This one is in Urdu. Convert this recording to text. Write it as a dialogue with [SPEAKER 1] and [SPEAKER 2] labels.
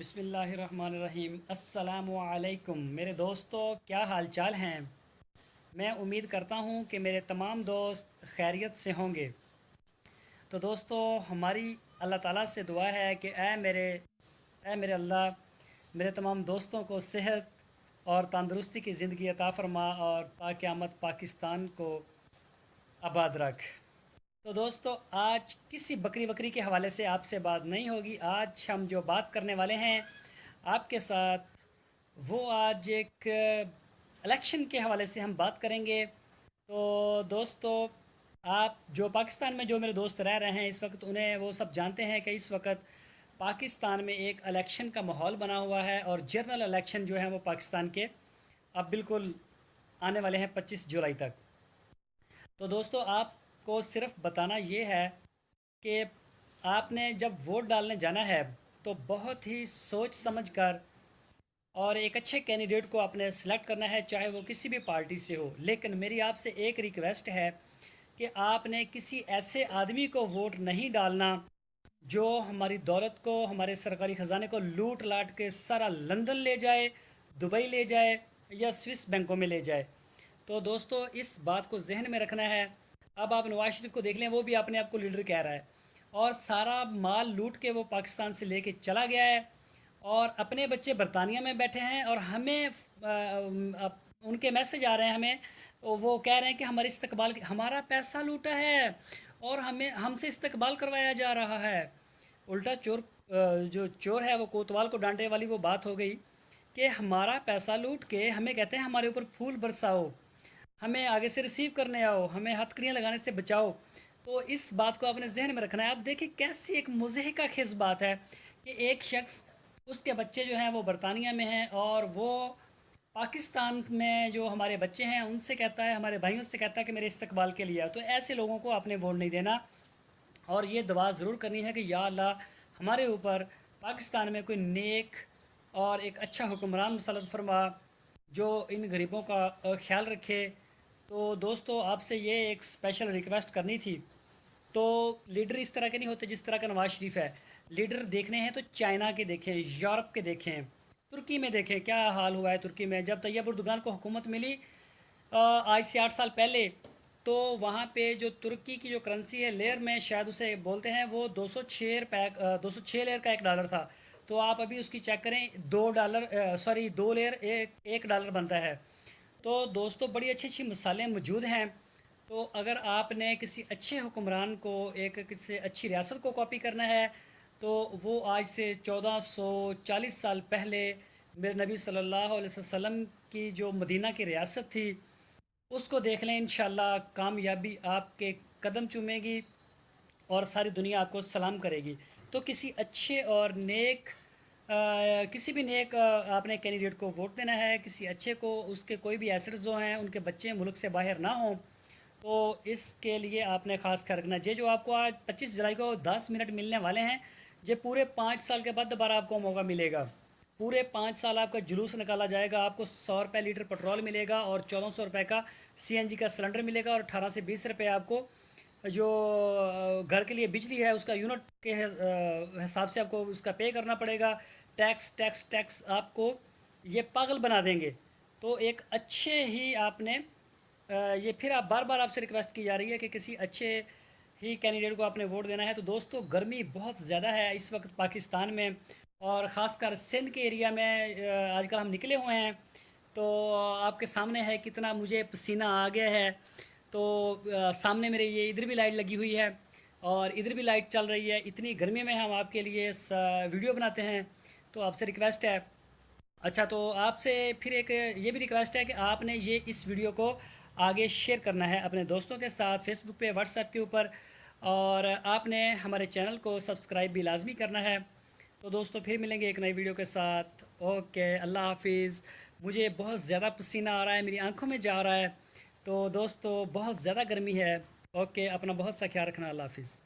[SPEAKER 1] بسم اللہ الرحمن الرحیم۔ السلام علیکم میرے دوستو، کیا حال چال ہیں؟ میں امید کرتا ہوں کہ میرے تمام دوست خیریت سے ہوں گے۔ تو دوستو، ہماری اللہ تعالیٰ سے دعا ہے کہ اے میرے اللہ، میرے تمام دوستوں کو صحت اور تندرستی کی زندگی عطا فرما اور تا قیامت پاکستان کو آباد رکھ۔ تو دوستو، آج کسی بکری کے حوالے سے آپ سے بات نہیں ہوگی۔ آج ہم جو بات کرنے والے ہیں آپ کے ساتھ، وہ آج ایک الیکشن کے حوالے سے ہم بات کریں گے۔ تو دوستو، آپ جو پاکستان میں جو میرے دوست رہ رہے ہیں اس وقت، انہیں وہ سب جانتے ہیں کہ اس وقت پاکستان میں ایک الیکشن کا ماحول بنا ہوا ہے، اور جنرل الیکشن جو ہیں وہ پاکستان کے اب بالکل آنے والے ہیں 25 جولائی تک۔ تو دوستو، آپ کو صرف بتانا یہ ہے کہ آپ نے جب ووٹ ڈالنے جانا ہے تو بہت ہی سوچ سمجھ کر اور ایک اچھے کینڈیڈیٹ کو آپ نے سلیکٹ کرنا ہے، چاہے وہ کسی بھی پارٹی سے ہو۔ لیکن میری آپ سے ایک ریکویسٹ ہے کہ آپ نے کسی ایسے آدمی کو ووٹ نہیں ڈالنا جو ہماری دولت کو، ہمارے سرکاری خزانے کو لوٹ لاٹ کے سارا لندن لے جائے، دبئی لے جائے یا سوئس بینکوں میں لے جائے۔ تو دوستو، اس بات کو ذہن میں رکھنا ہے۔ اب آپ نواز شریف کو دیکھ لیں، وہ بھی اپنے آپ کو لیڈر کہہ رہا ہے، اور سارا مال لوٹ کے وہ پاکستان سے لے کے چلا گیا ہے، اور اپنے بچے برطانیہ میں بیٹھے ہیں، اور ہمیں ان کے میسج آ رہے ہیں ہمیں، وہ کہہ رہے ہیں کہ ہمارے استقبال، ہمارا پیسہ لوٹا ہے اور ہم سے استقبال کروایا جا رہا ہے۔ الٹا چور، جو چور ہے وہ کوتوال کو ڈانٹے والی وہ بات ہو گئی کہ ہمارا پیسہ لوٹ کے ہمیں کہتے ہیں ہمارے اوپر پھول برساؤ، ہمیں آگے سے ریسیو کرنے آؤ، ہمیں ہتھکڑیاں لگانے سے بچاؤ۔ تو اس بات کو آپ نے ذہن میں رکھنا ہے۔ آپ دیکھیں کیسی ایک مضحکہ خیز بات ہے کہ ایک شخص، اس کے بچے جو ہیں وہ برطانیہ میں ہیں، اور وہ پاکستان میں جو ہمارے بچے ہیں ان سے کہتا ہے، ہمارے بھائیوں سے کہتا ہے کہ میرے استقبال کے لیے آؤ۔ تو ایسے لوگوں کو آپ نے ووٹ نہیں دینا، اور یہ دعا ضرور کرنی ہے کہ یا اللہ، ہمارے اوپر پاکستان میں کوئی نیک اور ایک اچھا حکمران مسلط فرما جو ان غریبوں کا خیال رکھے۔ تو دوستو، آپ سے یہ ایک اسپیشل ریکویسٹ کرنی تھی۔ تو لیڈر اس طرح کے نہیں ہوتے جس طرح کا نواز شریف ہے۔ لیڈر دیکھنے ہیں تو چائنا کے دیکھیں، یورپ کے دیکھیں، ترکی میں دیکھیں کیا حال ہوا ہے۔ ترکی میں جب طیب اردگان کو حکومت ملی آج سے 8 سال پہلے، تو وہاں پہ جو ترکی کی جو کرنسی ہے لیر میں شاید اسے بولتے ہیں، وہ 206 لیر کا $1 تھا۔ تو آپ ابھی اس کی چیک کریں، دو لیر ایک ڈالر بنتا ہے۔ تو دوستو، بڑی اچھی اچھی مثالیں موجود ہیں۔ تو اگر آپ نے کسی اچھے حکمران کو، کسی اچھی ریاست کو کاپی کرنا ہے، تو وہ آج سے 1440 سال پہلے میرے نبی صلی اللہ علیہ وسلم کی جو مدینہ کی ریاست تھی، اس کو دیکھ لیں۔ انشاءاللہ کامیابی آپ کے قدم چومے گی اور ساری دنیا آپ کو سلام کرے گی۔ تو کسی اچھے اور نیک، کسی بھی نیک آپ نے کینڈیڈیٹ کو ووٹ دینا ہے، کسی اچھے کو، اس کے کوئی بھی ایسٹس جو ہیں ان کے بچے ملک سے باہر نہ ہوں۔ تو اس کے لیے آپ نے خاص خیال رکھنا ہے۔ جو آپ کو آج 25 جولائی کو 10 منٹ ملنے والے ہیں، یہ پورے 5 سال کے بعد دوبارہ آپ کو موقع ملے گا۔ پورے 5 سال آپ کا جلوس نکالا جائے گا، آپ کو 100 روپے لیٹر پٹرول ملے گا، اور 1400 روپے کا CNG کا سلنڈر ملے گا، اور 18 سے 20 روپے آپ کو جو گھر کے لیے بجلی ہے اس کا یونٹ کے حساب سے آپ کو اس کا پے کرنا پڑے گا۔ ٹیکس ٹیکس ٹیکس آپ کو یہ پاگل بنا دیں گے۔ تو ایک اچھے ہی آپ نے یہ پھر آپ بار بار آپ سے ریکویسٹ کی جا رہی ہے کہ کسی اچھے ہی کینڈیڈیٹ کو آپ نے ووٹ دینا ہے۔ تو دوستو، گرمی بہت زیادہ ہے اس وقت پاکستان میں، اور خاص کر سندھ کے ایریا میں آج کل ہم نکلے ہوئے ہیں۔ تو آپ کے سامنے ہے کتنا مجھے پسینہ آ گیا ہے۔ تو سامنے میرے یہ ادھر بھی لائٹ لگی ہوئی ہے، اور ادھر بھی لائٹ چل رہی ہے۔ اتنی گرمی میں ہم آپ کے لیے ویڈیو بناتے ہیں، تو آپ سے ریکویسٹ ہے۔ اچھا، تو آپ سے پھر ایک یہ بھی ریکویسٹ ہے کہ آپ نے اس ویڈیو کو آگے شیئر کرنا ہے اپنے دوستوں کے ساتھ، فیس بک پہ، واٹس ایپ کے اوپر، اور آپ نے ہمارے چینل کو سبسکرائب بھی لازمی کرنا ہے۔ تو دوستو، پھر ملیں گے ایک نئی ویڈیو کے ساتھ۔ اوکے، اللہ حافظ۔ مجھے بہت زیادہ پسینہ آ رہا ہے، میری آنکھوں میں جا رہا ہے۔ تو دوستو، بہت زیادہ گرمی ہے۔ اوکے، اپنا بہت سا خیال رکھنا۔ اللہ حافظ۔